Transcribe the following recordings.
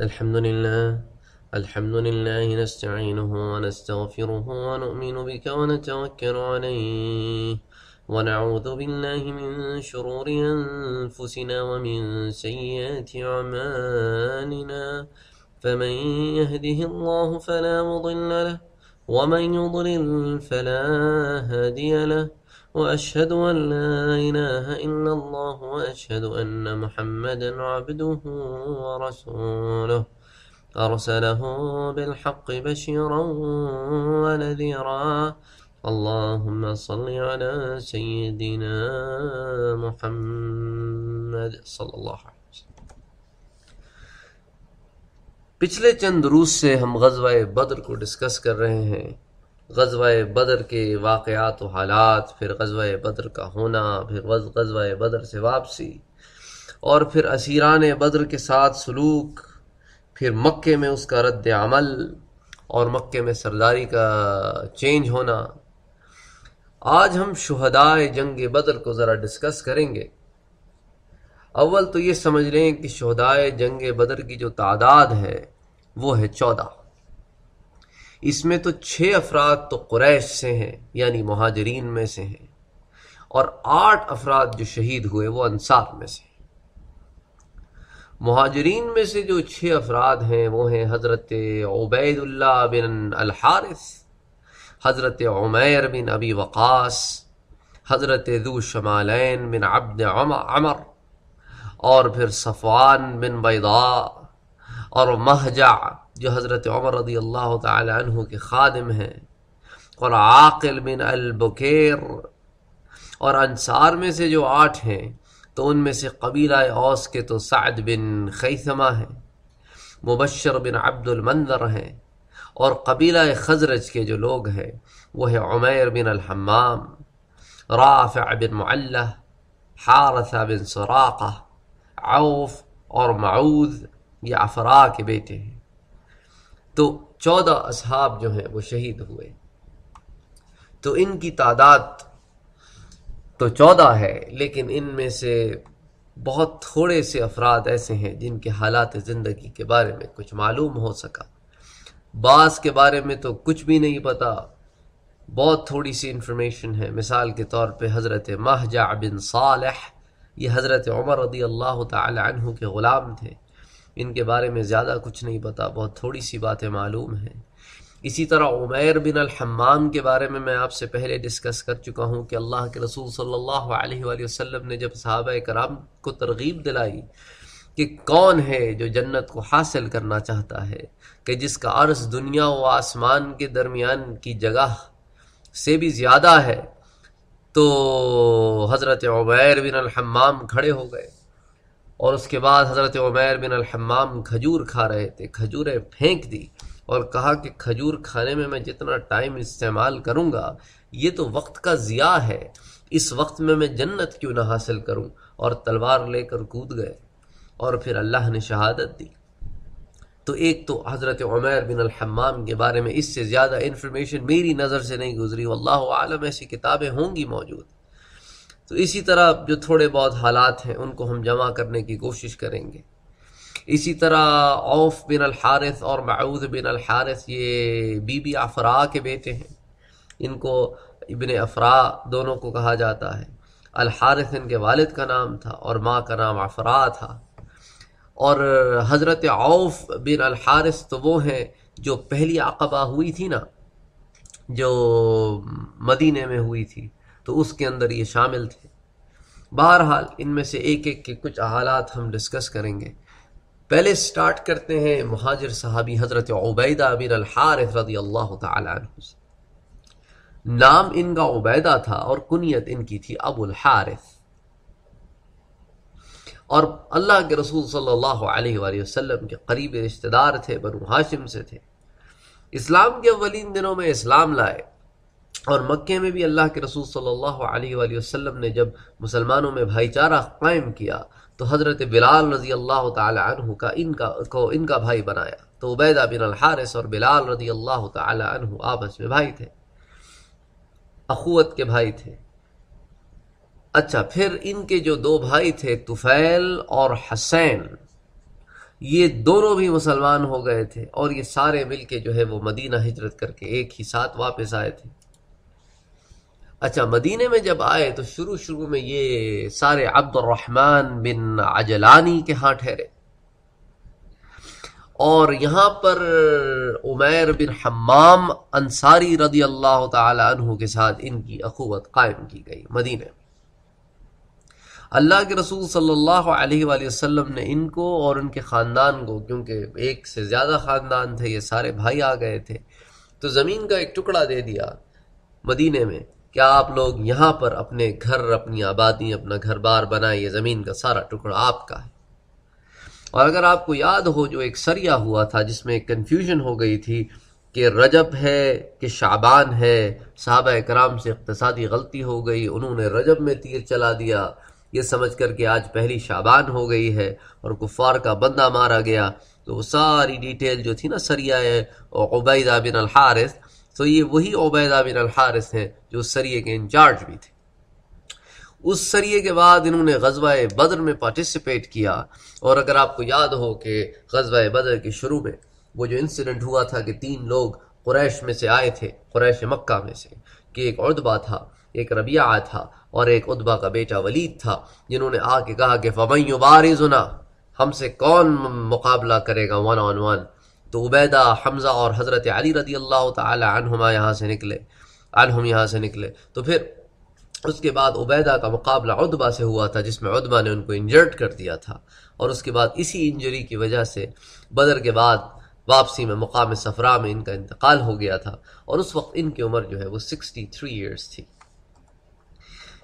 الحمد لله نستعينه ونستغفره ونؤمن بك ونتوكل عليه ونعوذ بالله من شرور أنفسنا ومن سيئات أعمالنا فمن يهده الله فلا مضل له ومن يضلل فلا هادي له وأشهد أن لا إله إلا الله وأشهد أن محمدا عبده ورسوله أرسله بالحق بشيرا ونذيرا اللهم صل على سيدنا محمد صلی اللہ علیہ وسلم۔ پچھلے چند دروس سے ہم غزوہ بدر کو ڈسکس کر رہے ہیں، غزوہ بدر کے واقعات و حالات، پھر غزوہ بدر کا ہونا، پھر غزوہ بدر سے واپسی، اور پھر اسیران بدر کے ساتھ سلوک، پھر مکے میں اس کا رد عمل اور مکے میں سرداری کا چینج ہونا۔ آج ہم شہدائے جنگ بدر کو ذرا ڈسکس کریں گے۔ اول تو یہ سمجھ لیں کہ شہدائے جنگ بدر کی جو تعداد ہے وہ ہے 14۔ اس میں تو 6 افراد تو قریش سے ہیں یعنی مہاجرین میں سے ہیں، اور 8 افراد جو شہید ہوئے وہ انصار میں سے ہیں۔ مہاجرین میں سے جو 6 افراد ہیں وہ ہیں حضرت عبید اللہ بن الحارث، حضرت عمیر بن ابی وقاص، حضرت ذو شمالین بن عبد عمر، اور پھر صفوان بن بیضاء، اور مہجع جو حضرت عمر رضی اللہ تعالی عنہ کے خادم ہیں، اور عاقل بن البکیر۔ اور انصار میں سے جو 8 ہیں تو ان میں سے قبیلہ اوس کے تو سعد بن خیثمہ ہیں، مبشر بن عبد المنذر ہیں، اور قبیلہ خزرج کے جو لوگ ہیں وہ ہے عمیر بن الحمام، رافع بن معلہ، حارثہ بن سراقہ، عوف اور معوذ، یہ افرا کے بیٹے ہیں۔ تو 14 اصحاب جو ہیں وہ شہید ہوئے۔ تو ان کی تعداد تو 14 ہے، لیکن ان میں سے بہت تھوڑے سے افراد ایسے ہیں جن کے حالات زندگی کے بارے میں کچھ معلوم ہو سکا۔ بعض کے بارے میں تو کچھ بھی نہیں پتا، بہت تھوڑی سی انفارمیشن ہے۔ مثال کے طور پہ حضرت مہجع بن صالح، یہ حضرت عمر رضی اللہ تعالی عنہ کے غلام تھے، ان کے بارے میں زیادہ کچھ نہیں پتا، بہت تھوڑی سی باتیں معلوم ہیں۔ اسی طرح عمیر بن الحمام کے بارے میں آپ سے پہلے ڈسکس کر چکا ہوں کہ اللہ کے رسول صلی اللہ علیہ وآلہ وسلم نے جب صحابہ کرام کو ترغیب دلائی کہ کون ہے جو جنت کو حاصل کرنا چاہتا ہے، کہ جس کا عرض دنیا و آسمان کے درمیان کی جگہ سے بھی زیادہ ہے، تو حضرت عمیر بن الحمام کھڑے ہو گئے، اور اس کے بعد حضرت عمیر بن الحمام کھجور کھا رہے تھے، کھجوریں پھینک دی اور کہا کہ کھجور کھانے میں میں جتنا ٹائم استعمال کروں گا یہ تو وقت کا ضیاع ہے، اس وقت میں جنت کیوں نہ حاصل کروں، اور تلوار لے کر کود گئے، اور پھر اللہ نے شہادت دی۔ تو ایک تو حضرت عمیر بن الحمام کے بارے میں اس سے زیادہ انفارمیشن میری نظر سے نہیں گزری، واللہ عالم ایسی کتابیں ہوں گی موجود۔ تو اسی طرح جو تھوڑے بہت حالات ہیں ان کو ہم جمع کرنے کی کوشش کریں گے۔ اسی طرح عوف بن الحارث اور معوذ بن الحارث یہ بی بی افرا کے بیٹے ہیں، ان کو ابن افرا دونوں کو کہا جاتا ہے۔ الحارث ان کے والد کا نام تھا اور ماں کا نام افرا تھا۔ اور حضرت عوف بن الحارث تو وہ ہیں جو پہلی عقبہ ہوئی تھی نا، جو مدینے میں ہوئی تھی، تو اس کے اندر یہ شامل تھے۔ بہرحال ان میں سے ایک ایک کے کچھ حالات ہم ڈسکس کریں گے۔ پہلے سٹارٹ کرتے ہیں مہاجر صحابی حضرت عبیدہ بن الحارث رضی اللہ تعالی عنہ سے۔ نام ان کا عبیدہ تھا اور کنیت ان کی تھی ابو الحارث، اور اللہ کے رسول صلی اللہ علیہ وآلہ وسلم کے قریب رشتہ دار تھے، بنو ہاشم سے تھے۔ اسلام کے اولین دنوں میں اسلام لائے، اور مکے میں بھی اللہ کے رسول صلی اللہ علیہ وآلہ وسلم نے جب مسلمانوں میں بھائی چارہ قائم کیا تو حضرت بلال رضی اللہ تعالی عنہ کا ان کا بھائی بنایا۔ تو عبیدہ بن الحارث اور بلال رضی اللہ تعالی عنہ آپس میں بھائی تھے، اخوت کے بھائی تھے۔ اچھا، پھر ان کے جو 2 بھائی تھے طفیل اور حسین، یہ دونوں بھی مسلمان ہو گئے تھے، اور یہ سارے مل کے جو ہے وہ مدینہ ہجرت کر کے ایک ہی ساتھ واپس آئے تھے۔ اچھا، مدینے میں جب آئے تو شروع میں یہ سارے عبد الرحمن بن عجلانی کے ہاں ٹھہرے، اور یہاں پر عمیر بن حمام انصاری رضی اللہ تعالی عنہ کے ساتھ ان کی اخوت قائم کی گئی مدینے میں۔ اللہ کے رسول صلی اللہ علیہ وآلہ وسلم نے ان کو اور ان کے خاندان کو، کیونکہ ایک سے زیادہ خاندان تھے، یہ سارے بھائی آ گئے تھے، تو زمین کا ایک ٹکڑا دے دیا مدینے میں کہ آپ لوگ یہاں پر اپنے گھر، اپنی آبادی، اپنا گھر بار بنائیں، یہ زمین کا سارا ٹکڑا آپ کا ہے۔ اور اگر آپ کو یاد ہو، جو ایک سریہ ہوا تھا جس میں ایک کنفیوژن ہو گئی تھی کہ رجب ہے کہ شعبان ہے، صحابہ کرام سے اقتصادی غلطی ہو گئی، انہوں نے رجب میں تیر چلا دیا یہ سمجھ کر کہ آج پہلی شعبان ہو گئی ہے، اور کفار کا بندہ مارا گیا۔ تو وہ ساری ڈیٹیل جو تھی نا سریہ عبیدہ بن الحارث، تو یہ وہی عبیدہ بن الحارث ہیں جو اس سریے کے انچارج بھی تھے۔ اس سریے کے بعد انہوں نے غزوہ بدر میں پارٹیسپیٹ کیا، اور اگر آپ کو یاد ہو کہ غزوہ بدر کے شروع میں وہ جو انسیڈنٹ ہوا تھا کہ 3 لوگ قریش میں سے آئے تھے، قریش مکہ میں سے، کہ ایک عتبہ تھا، ایک ربیعہ تھا، اور ایک عتبہ کا بیٹا ولید تھا، جنہوں نے آ کے کہا کہ فَمَن يُبَارِزُنَا، ہم سے کون مقابلہ کرے گا 1 on 1۔ تو عبیدہ، حمزہ اور حضرت علی رضی اللہ تعالی عنہما یہاں سے نکلے۔ تو پھر اس کے بعد عبیدہ کا مقابلہ عتبہ سے ہوا تھا، جس میں عتبہ نے ان کو انجرڈ کر دیا تھا، اور اس کے بعد اسی انجری کی وجہ سے بدر کے بعد واپسی میں مقام صفرا میں ان کا انتقال ہو گیا تھا، اور اس وقت ان کی عمر جو ہے وہ 63 ایئرز تھی۔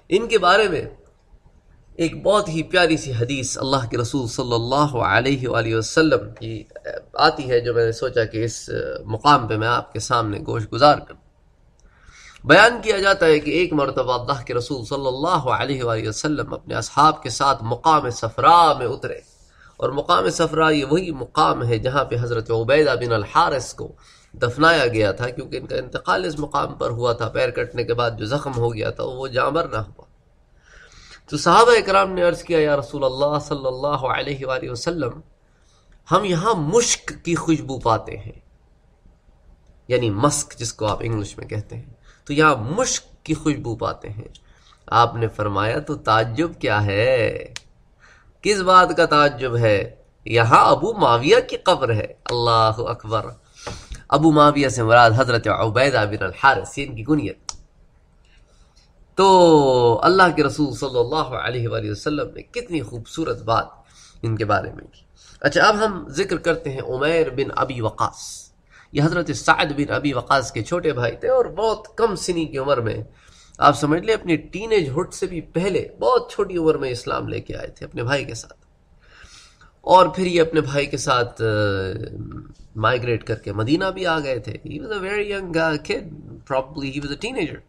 ان کے بارے میں ایک بہت ہی پیاری سی حدیث اللہ کے رسول صلی اللہ علیہ وآلہ وسلم کی آتی ہے، جو میں نے سوچا کہ اس مقام پہ میں آپ کے سامنے گوش گزار کروں۔ بیان کیا جاتا ہے کہ ایک مرتبہ اللہ کے رسول صلی اللہ علیہ وآلہ وسلم اپنے اصحاب کے ساتھ مقام صفرا میں اترے، اور مقام صفرا یہ وہی مقام ہے جہاں پہ حضرت عبیدہ بن الحارث کو دفنایا گیا تھا، کیونکہ ان کا انتقال اس مقام پر ہوا تھا، پیر کٹنے کے بعد جو زخم ہو گیا تھا وہ جامر نہ ہوا۔ تو صحابہ کرام نے عرض کیا، یا رسول اللہ صلی اللہ علیہ وآلہ وسلم، ہم یہاں مشک کی خوشبو پاتے ہیں، یعنی مسک جس کو آپ انگلش میں کہتے ہیں، تو یہاں مشک کی خوشبو پاتے ہیں۔ آپ نے فرمایا تو تعجب کیا ہے؟ کس بات کا تعجب ہے؟ یہاں ابو معاویہ کی قبر ہے۔ اللہ اکبر! ابو معاویہ سے مراد حضرت عبیدہ بن الحارث، ان کی کنیت۔ تو اللہ کے رسول صلی اللہ علیہ وآلہ وسلم نے کتنی خوبصورت بات ان کے بارے میں کی۔ اچھا، اب ہم ذکر کرتے ہیں عمیر بن ابی وقاص۔ یہ حضرت سعد بن ابی وقاص کے چھوٹے بھائی تھے، اور بہت کم سنی کی عمر میں، آپ سمجھ لیں اپنی ٹین ایج ہوڈ سے بھی پہلے بہت چھوٹی عمر میں اسلام لے کے آئے تھے اپنے بھائی کے ساتھ، اور پھر یہ اپنے بھائی کے ساتھ مائگریٹ کر کے مدینہ بھی آ گئے تھے۔ He was a very young kid, probably he was a teenager۔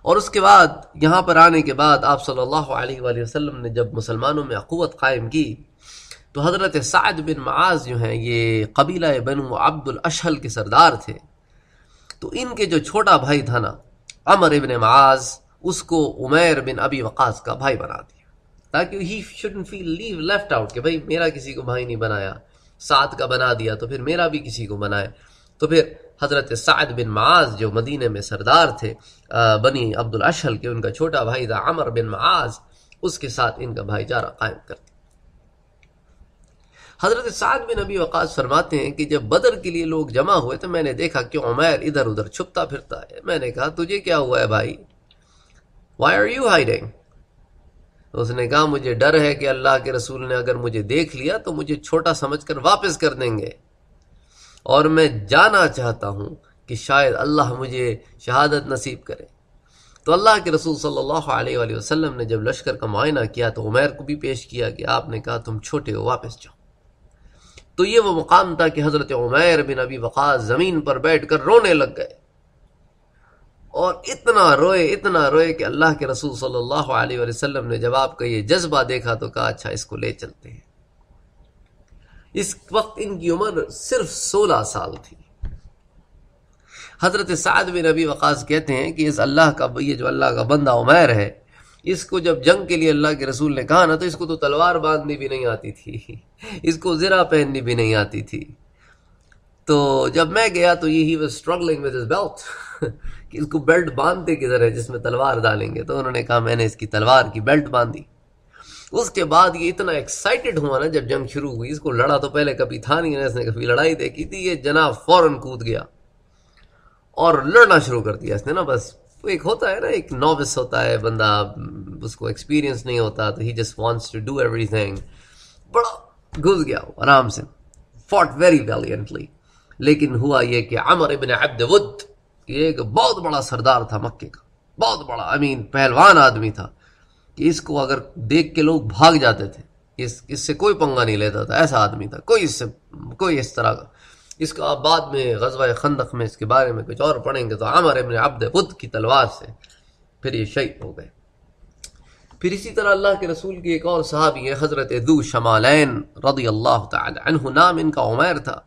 اور اس کے بعد یہاں پر آنے کے بعد آپ صلی اللہ علیہ وآلہ وسلم نے جب مسلمانوں میں اخوت قائم کی، تو حضرت سعد بن معاذ جو ہیں، یہ قبیلہ بنو عبد الاشہل کے سردار تھے، تو ان کے جو چھوٹا بھائی تھا نا عمر ابن معاذ، اس کو عمیر بن ابی وقاص کا بھائی بنا دیا، تاکہ he shouldn't feel left out کہ بھائی میرا کسی کو بھائی نہیں بنایا، سعد کا بنا دیا تو پھر میرا بھی کسی کو بنائے۔ تو پھر حضرت سعد بن معاذ جو مدینے میں سردار تھے بنی عبد الاشہل کے، ان کا چھوٹا بھائی تھا عمر بن معاذ، اس کے ساتھ ان کا بھائی چارہ قائم کرتے۔ حضرت سعد بن ابی وقاص فرماتے ہیں کہ جب بدر کے لیے لوگ جمع ہوئے تو میں نے دیکھا کہ عمیر ادھر ادھر چھپتا پھرتا ہے۔ میں نے کہا تجھے کیا ہوا ہے بھائی؟ Why are you hiding؟ اس نے کہا مجھے ڈر ہے کہ اللہ کے رسول نے اگر مجھے دیکھ لیا تو مجھے چھوٹا سمجھ کر واپس کر دیں گے، اور میں جانا چاہتا ہوں کہ شاید اللہ مجھے شہادت نصیب کرے۔ تو اللہ کے رسول صلی اللہ علیہ وآلہ وسلم نے جب لشکر کا معائنہ کیا تو عمیر کو بھی پیش کیا کہ آپ نے کہا تم چھوٹے ہو، واپس جاؤ۔ تو یہ وہ مقام تھا کہ حضرت عمیر بن ابی وقاص زمین پر بیٹھ کر رونے لگ گئے، اور اتنا روئے کہ اللہ کے رسول صلی اللہ علیہ وآلہ وسلم نے جب آپ کا یہ جذبہ دیکھا تو کہا اچھا اس کو لے چلتے ہیں۔ اس وقت ان کی عمر صرف 16 سال تھی۔ حضرت سعد بن ابی وقاص کہتے ہیں کہ اس اللہ کا، یہ جو اللہ کا بندہ عمیر ہے، اس کو جب جنگ کے لیے اللہ کے رسول نے کہا نا تو اس کو تو تلوار باندھنی بھی نہیں آتی تھی، اس کو زرہ پہننی بھی نہیں آتی تھی. تو جب میں گیا تو یہ was struggling with his belt کہ اس کو بیلٹ باندھتے کدھر ہے جس میں تلوار ڈالیں گے. تو انہوں نے کہا میں نے اس کی تلوار کی بیلٹ باندھی. اس کے بعد یہ اتنا ایکسائٹڈ ہوا نا جب جنگ شروع ہوئی. اس کو لڑا تو پہلے کبھی تھا نہیں نا، اس نے کبھی لڑائی دیکھی تھی. یہ جناب فوراً کود گیا اور لڑنا شروع کر دیا اس نے نا. بس ایک ہوتا ہے نا، ایک نووس ہوتا ہے بندہ، اس کو ایکسپیرینس نہیں ہوتا تو ہی just wants to do everything. بڑا گھس گیا آرام سے، فوٹ ویری ویلینٹلی. لیکن ہوا یہ کہ عمر ابن عبد ود یہ ایک بہت بڑا سردار تھا مکے کا، بہت بڑا پہلوان آدمی تھا کہ اس کو اگر دیکھ کے لوگ بھاگ جاتے تھے. اس سے کوئی پنگا نہیں لیتا تھا، ایسا آدمی تھا. کوئی اس طرح کا. اس کا آپ بعد میں غزوہ خندق میں اس کے بارے میں کچھ اور پڑھیں گے. تو عمر ابن عبد ود کی تلوار سے پھر یہ شہید ہو گئے. پھر اسی طرح اللہ کے رسول کی ایک اور صحابی ہے حضرت ذو شمالین رضی اللہ تعالی عنہ. نام ان کا عمیر تھا،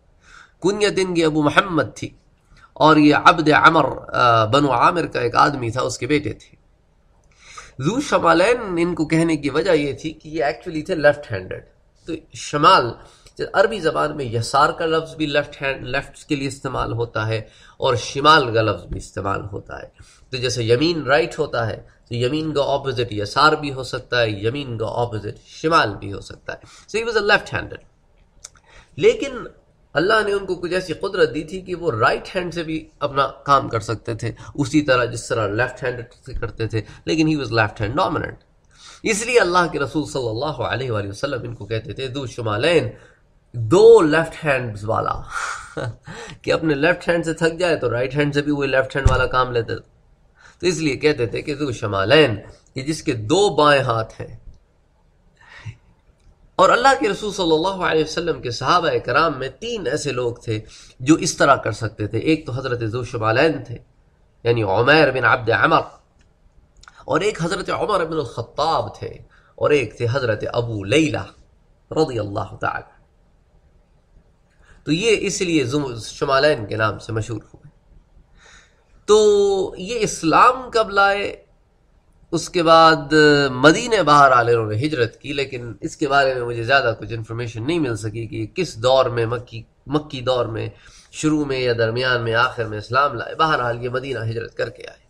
کنیت ان کی ابو محمد تھی. اور یہ عبد عمر بنو عامر کا ایک آدمی تھا، اس کے بیٹے تھے. ذو شمالین ان کو کہنے کی وجہ یہ تھی کہ یہ ایکچولی تھے لیفٹ ہینڈڈ. تو شمال عربی زبان میں یسار کا لفظ بھی لیفٹ کے لیے استعمال ہوتا ہے اور شمال کا لفظ بھی استعمال ہوتا ہے. تو جیسے یمین رائٹ ہوتا ہے تو یمین کا اپوزٹ یسار بھی ہو سکتا ہے، یمین کا اپوزٹ شمال بھی ہو سکتا ہے. So he was a left handed. لیکن اللہ نے ان کو کچھ ایسی قدرت دی تھی کہ وہ رائٹ ہینڈ سے بھی اپنا کام کر سکتے تھے اسی طرح جس طرح لیفٹ ہینڈ سے کرتے تھے. لیکن he was left hand dominant. اس لیے اللہ کے رسول صلی اللہ علیہ وآلہ وسلم ان کو کہتے تھے ذو شمالین، دو لیفٹ ہینڈز والا کہ اپنے لیفٹ ہینڈ سے تھک جائے تو رائٹ ہینڈ سے بھی وہی لیفٹ ہینڈ والا کام لیتے تھے. تو اس لیے کہتے تھے کہ ذو شمالین، کہ جس کے دو بائیں ہاتھ ہیں. اور اللہ کے رسول صلی اللہ علیہ وسلم کے صحابہ کرام میں 3 ایسے لوگ تھے جو اس طرح کر سکتے تھے. ایک تو حضرت ذو شمالین تھے یعنی عمیر بن عبد عمر، اور ایک حضرت عمر بن الخطاب تھے، اور ایک تھے حضرت ابو لیلہ رضی اللہ تعالی. تو یہ اس لیے شمالین کے نام سے مشہور ہوئے. تو یہ اسلام کب لائے؟ اس کے بعد مدینہ بہرحال انہوں نے ہجرت کی، لیکن اس کے بارے میں مجھے زیادہ کچھ انفارمیشن نہیں مل سکی کہ کس دور میں مکی دور میں شروع میں یا درمیان میں آخر میں اسلام لائے. بہرحال یہ مدینہ ہجرت کر کے آئے.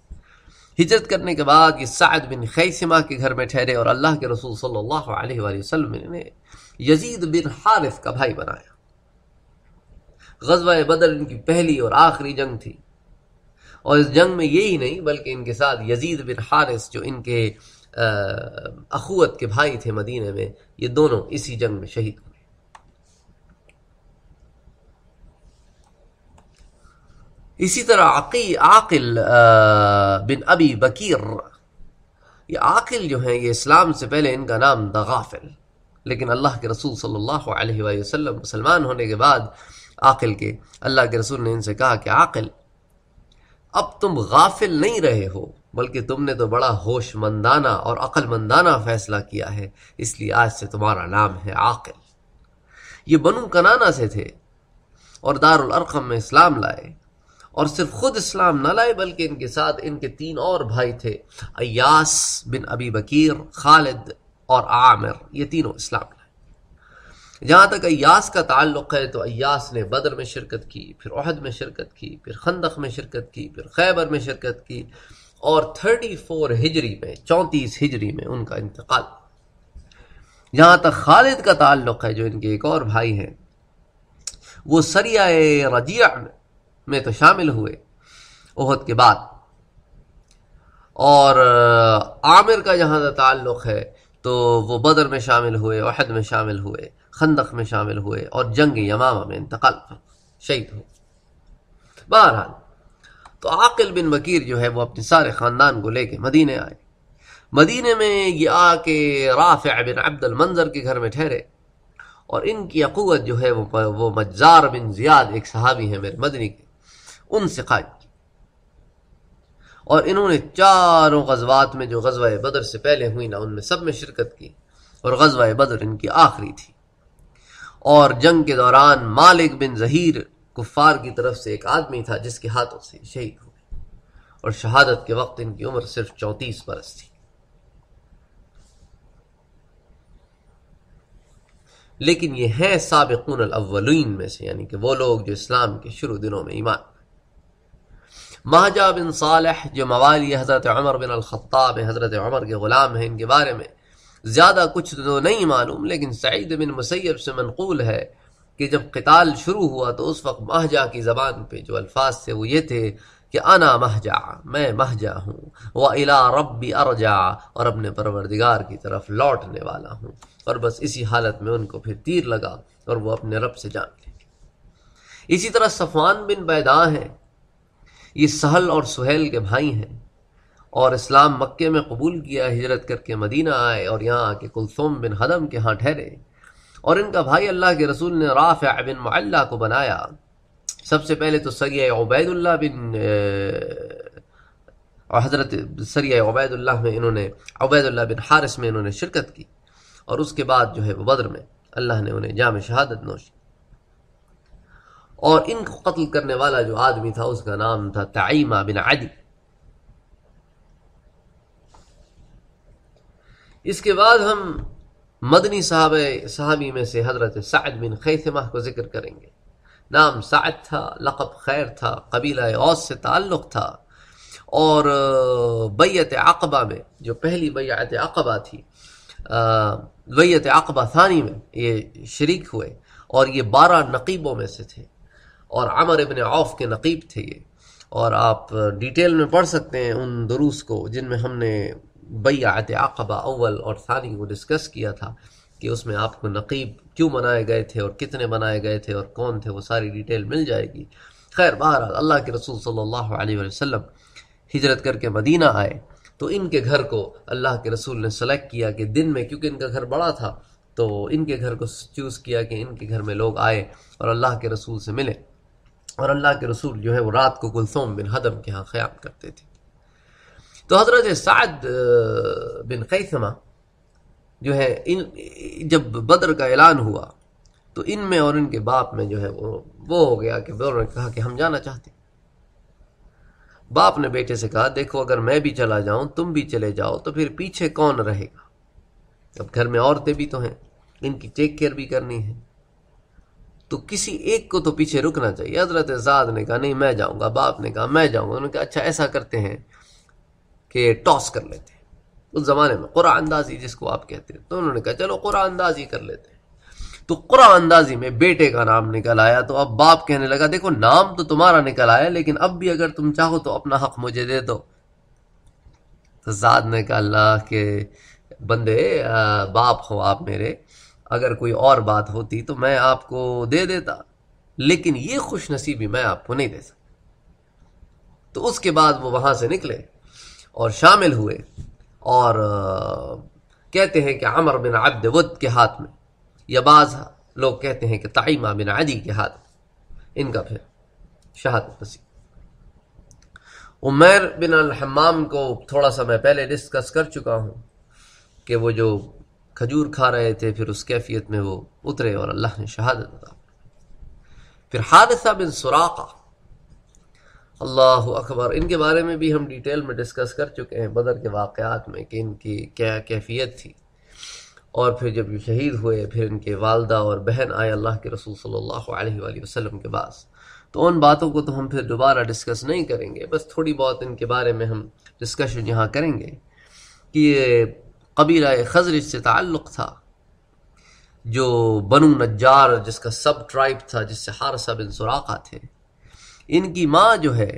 ہجرت کرنے کے بعد یہ سعد بن خیثمہ کے گھر میں ٹھہرے اور اللہ کے رسول صلی اللہ علیہ وآلہ وسلم نے یزید بن حارث کا بھائی بنایا. غزوہ بدر ان کی پہلی اور آخری جنگ تھی، اور اس جنگ میں یہی نہیں بلکہ ان کے ساتھ یزید بن حارث جو ان کے اخوت کے بھائی تھے مدینہ میں، یہ دونوں اسی جنگ میں شہید ہوئے. اسی طرح عاقل بن ابی بکیر، یہ عاقل جو ہیں یہ اسلام سے پہلے ان کا نام تھا غافل، لیکن اللہ کے رسول صلی اللہ علیہ وآلہ وسلم مسلمان ہونے کے بعد عاقل کے اللہ کے رسول نے ان سے کہا کہ عاقل اب تم غافل نہیں رہے ہو بلکہ تم نے تو بڑا ہوش مندانہ اور عقل مندانہ فیصلہ کیا ہے، اس لیے آج سے تمہارا نام ہے عاقل. یہ بنو کنانہ سے تھے اور دار الارقم میں اسلام لائے، اور صرف خود اسلام نہ لائے بلکہ ان کے ساتھ ان کے 3 اور بھائی تھے، ایاس بن ابی بکیر، خالد اور عامر. یہ تینوں اسلام لائے. جہاں تک ایاس کا تعلق ہے تو ایاس نے بدر میں شرکت کی، پھر احد میں شرکت کی، پھر خندق میں شرکت کی، پھر خیبر میں شرکت کی، اور 34 ہجری میں 34 ہجری میں ان کا انتقال. جہاں تک خالد کا تعلق ہے جو ان کے ایک اور بھائی ہیں، وہ سریہ رجیع میں تو شامل ہوئے احد کے بعد، اور عامر کا جہاں تک تعلق ہے تو وہ بدر میں شامل ہوئے، احد میں شامل ہوئے، خندق میں شامل ہوئے، اور جنگ یمامہ میں انتقال شہید ہوئے. بہرحال تو عاقل بن بکیر جو ہے وہ اپنے سارے خاندان کو لے کے مدینے آئے. مدینے میں یہ آ کے رافع بن عبد المنذر کے گھر میں ٹھہرے، اور ان کی اخوت جو ہے وہ مجزار بن زیاد ایک صحابی ہیں میرے مدنی کے، ان سے قائم کی. اور انہوں نے 4 غزوات میں جو غزوہ بدر سے پہلے ہوئی نا ان میں سب میں شرکت کی، اور غزوہ بدر ان کی آخری تھی. اور جنگ کے دوران مالک بن زہیر کفار کی طرف سے ایک آدمی تھا جس کے ہاتھوں سے شہید ہوئے، اور شہادت کے وقت ان کی عمر صرف 34 برس تھی. لیکن یہ ہیں سابقون الاولین میں سے، یعنی کہ وہ لوگ جو اسلام کے شروع دنوں میں ایمان۔ مہجہ بن صالح جو موالی حضرت عمر بن الخطاب ہیں، حضرت عمر کے غلام ہیں، ان کے بارے میں زیادہ کچھ تو نہیں معلوم، لیکن سعید بن مسیب سے منقول ہے کہ جب قتال شروع ہوا تو اس وقت مہجہ کی زبان پہ جو الفاظ تھے وہ یہ تھے کہ انا مہجہ، میں مہجہ ہوں، وَإِلَىٰ رَبِّ ارجع، اور اپنے پروردگار کی طرف لوٹنے والا ہوں۔ اور بس اسی حالت میں ان کو پھر تیر لگا اور وہ اپنے رب سے جان لے۔ اسی طرح صفوان بن بیداء ہیں، یہ سہل اور سہیل کے بھائی ہیں، اور اسلام مکے میں قبول کیا، ہجرت کر کے مدینہ آئے اور یہاں آ کے کلثوم بن حدم کے ہاں ٹھہرے، اور ان کا بھائی اللہ کے رسول نے رافع بن معلہ کو بنایا۔ سب سے پہلے تو سریہ عبید اللہ میں انہوں نے عبید اللہ بن حارث میں انہوں نے شرکت کی، اور اس کے بعد جو ہے وہ بدر میں اللہ نے انہیں جام شہادت نوشی۔ اور ان کو قتل کرنے والا جو آدمی تھا اس کا نام تھا تعیمہ بن عدی۔ اس کے بعد ہم مدنی صحابی میں سے حضرت سعد بن خیثمہ کو ذکر کریں گے۔ نام سعد تھا، لقب خیر تھا، قبیلہ اوس سے تعلق تھا، اور بیعت عقبہ میں جو پہلی بیعت عقبہ تھی، بیعت عقبہ ثانی میں یہ شریک ہوئے، اور یہ 12 نقیبوں میں سے تھے، اور عمر ابن عوف کے نقیب تھے یہ۔ اور آپ ڈیٹیل میں پڑھ سکتے ہیں ان دروس کو جن میں ہم نے بیعت عقبہ اول اور ثانی کو ڈسکس کیا تھا، کہ اس میں آپ کو نقیب کیوں بنائے گئے تھے اور کتنے بنائے گئے تھے اور کون تھے، وہ ساری ڈیٹیل مل جائے گی۔ خیر بہرحال اللہ کے رسول صلی اللہ علیہ وسلم ہجرت کر کے مدینہ آئے تو ان کے گھر کو اللہ کے رسول نے سلیکٹ کیا کہ دن میں، کیونکہ ان کا گھر بڑا تھا تو ان کے گھر کو چوز کیا کہ ان کے گھر میں لوگ آئے اور اللہ کے رسول سے ملے، اور اللہ کے رسول جو ہے وہ رات کو کلثوم بن حدم کے ہاں قیام کرتے تھے۔ تو حضرت سعد بن خیثمہ جو ہے جب بدر کا اعلان ہوا تو ان میں اور ان کے باپ میں جو ہے وہ ہو گیا کہ انہوں نے کہا کہ ہم جانا چاہتے ہیں۔ باپ نے بیٹے سے کہا دیکھو اگر میں بھی چلا جاؤں تم بھی چلے جاؤ تو پھر پیچھے کون رہے گا؟ اب گھر میں عورتیں بھی تو ہیں، ان کی ٹیک کیئر بھی کرنی ہے، تو کسی ایک کو تو پیچھے رکنا چاہیے۔ حضرت سعد نے کہا نہیں میں جاؤں گا، باپ نے کہا میں جاؤں گا۔ انہوں نے کہا اچھا ایسا کرتے ہیں کہ ٹاس کر لیتے ہیں، اس زمانے میں قرعہ اندازی جس کو آپ کہتے ہیں، تو انہوں نے کہا چلو قرعہ اندازی کر لیتے ہیں۔ تو قرعہ اندازی میں بیٹے کا نام نکل آیا، تو اب باپ کہنے لگا دیکھو نام تو تمہارا نکل آیا لیکن اب بھی اگر تم چاہو تو اپنا حق مجھے دے دو۔ تو سعد نے کہا اللہ کے بندے، باپ ہو آپ میرے، اگر کوئی اور بات ہوتی تو میں آپ کو دے دیتا، لیکن یہ خوش نصیبی میں آپ کو نہیں دے سکتا۔ تو اس کے بعد وہ وہاں سے نکلے اور شامل ہوئے، اور کہتے ہیں کہ عمر بن عبد ود کے ہاتھ میں، یا بعض لوگ کہتے ہیں کہ تعیمہ بن عدی کے ہاتھ میں ان کا پھر شہادت نصیب۔ عمیر بن الحمام کو تھوڑا سا میں پہلے ڈسکس کر چکا ہوں کہ وہ جو کھجور کھا رہے تھے پھر اس کیفیت میں وہ اترے اور اللہ نے شہادت عطا۔ پھر حارثہ بن سراقہ، اللہ اکبر، ان کے بارے میں بھی ہم ڈیٹیل میں ڈسکس کر چکے ہیں بدر کے واقعات میں کہ ان کی کیا کیفیت تھی، اور پھر جب یہ شہید ہوئے پھر ان کے والدہ اور بہن آئے اللہ کے رسول صلی اللہ علیہ وآلہ وسلم کے بعد، تو ان باتوں کو تو ہم پھر دوبارہ ڈسکس نہیں کریں گے، بس تھوڑی بہت ان کے بارے میں ہم ڈسکشن یہاں کریں گے کہ یہ قبیلہ خزرج سے تعلق تھا، جو بنو نجار جس کا سب ٹرائب تھا، جس سے حارثہ بن سراقہ تھے۔ ان کی ماں جو ہے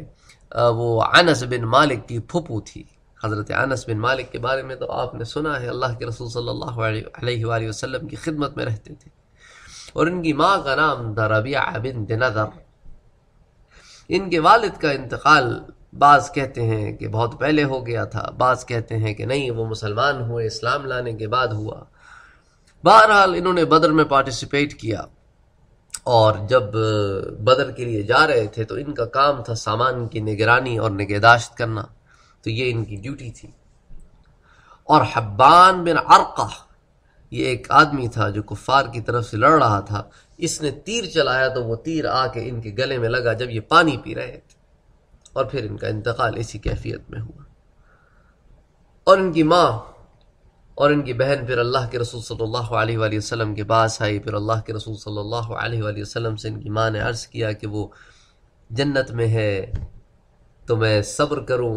وہ انس بن مالک کی پھپھو تھی۔ حضرت انس بن مالک کے بارے میں تو آپ نے سنا ہے، اللہ کے رسول صلی اللہ علیہ وآلہ وسلم کی خدمت میں رہتے تھے، اور ان کی ماں کا نام تھا ربیعہ بنت نضر۔ ان کے والد کا انتقال بعض کہتے ہیں کہ بہت پہلے ہو گیا تھا، بعض کہتے ہیں کہ نہیں وہ مسلمان ہوئے اسلام لانے کے بعد ہوا۔ بہرحال انہوں نے بدر میں پارٹیسپیٹ کیا، اور جب بدر کے لیے جا رہے تھے تو ان کا کام تھا سامان کی نگرانی اور نگہداشت کرنا، تو یہ ان کی ڈیوٹی تھی۔ اور حبان بن عرقہ، یہ ایک آدمی تھا جو کفار کی طرف سے لڑ رہا تھا، اس نے تیر چلایا تو وہ تیر آ کے ان کے گلے میں لگا جب یہ پانی پی رہے تھے، اور پھر ان کا انتقال اسی کیفیت میں ہوا۔ اور ان کی ماں اور ان کی بہن پھر اللہ کے رسول صلی اللہ علیہ وآلہ وسلم کے پاس آئی. پھر اللہ کے رسول صلی اللہ علیہ وآلہ وسلم سے ان کی ماں نے عرض کیا کہ وہ جنت میں ہے تو میں صبر کروں،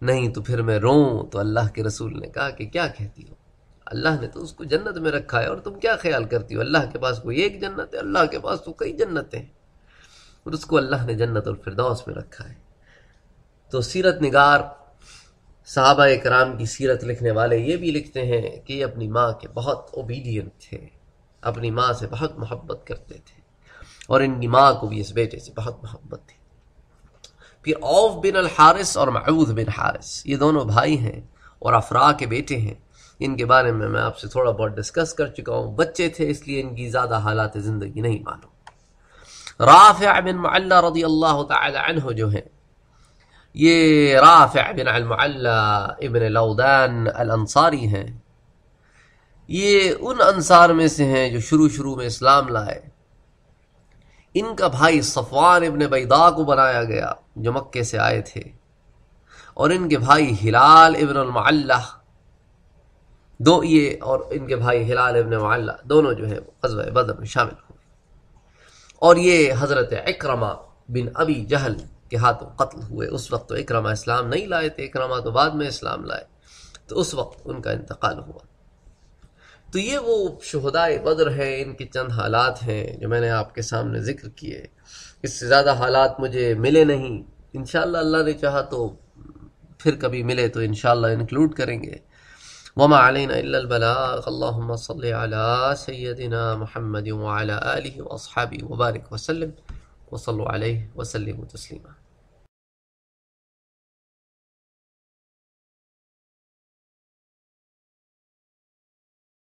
نہیں تو پھر میں روں. تو اللہ کے رسول نے کہا کہ کیا کہتی ہو، اللہ نے تو اس کو جنت میں رکھا ہے اور تم کیا خیال کرتی ہو، اللہ کے پاس کوئی ایک جنت ہے، اللہ کے پاس تو کئی جنتیں ہیں، اور اس کو اللہ نے جنت الفردوس میں رکھا ہے. تو سیرت نگار صحابہ کرام کی سیرت لکھنے والے یہ بھی لکھتے ہیں کہ یہ اپنی ماں کے بہت اوبیڈینٹ تھے، اپنی ماں سے بہت محبت کرتے تھے، اور ان کی ماں کو بھی اس بیٹے سے بہت محبت تھی. پھر عوف بن الحارث اور معوذ بن حارث یہ دونوں بھائی ہیں اور افراء کے بیٹے ہیں. ان کے بارے میں آپ سے تھوڑا بہت ڈسکس کر چکا ہوں، بچے تھے اس لیے ان کی زیادہ حالات زندگی نہیں معلوم. رافع بن معلّہ رضی اللہ تعالی عنہ جو ہیں، یہ رافع بن المعلّہ ابن لودان الانصاری ہیں. یہ ان انصار میں سے ہیں جو شروع میں اسلام لائے. ان کا بھائی صفوان ابن بیضاء کو بنایا گیا جو مکے سے آئے تھے، اور ان کے بھائی ہلال ابن المعلّہ اور ان کے بھائی ہلال ابن معلّہ دونوں جو ہیں غزوہ بدر میں شامل ہوئے. اور یہ حضرت اکرمہ بن ابی جہل کے ہاتھوں قتل ہوئے. اس وقت تو اکرمہ اسلام نہیں لائے تھے، اکرمہ تو بعد میں اسلام لائے، تو اس وقت ان کا انتقال ہوا. تو یہ وہ شہدائے بدر ہیں، ان کے چند حالات ہیں جو میں نے آپ کے سامنے ذکر کیے. اس سے زیادہ حالات مجھے ملے نہیں، انشاءاللہ اللہ نے چاہا تو پھر کبھی ملے تو انشاءاللہ انکلوڈ کریں گے. وما علینا الا البلاغ. اللہم صلی علی سیدنا محمد وعلی آلہ واصحابہ وبارک وسلم وصلوا علیہ وسلم تسلیما.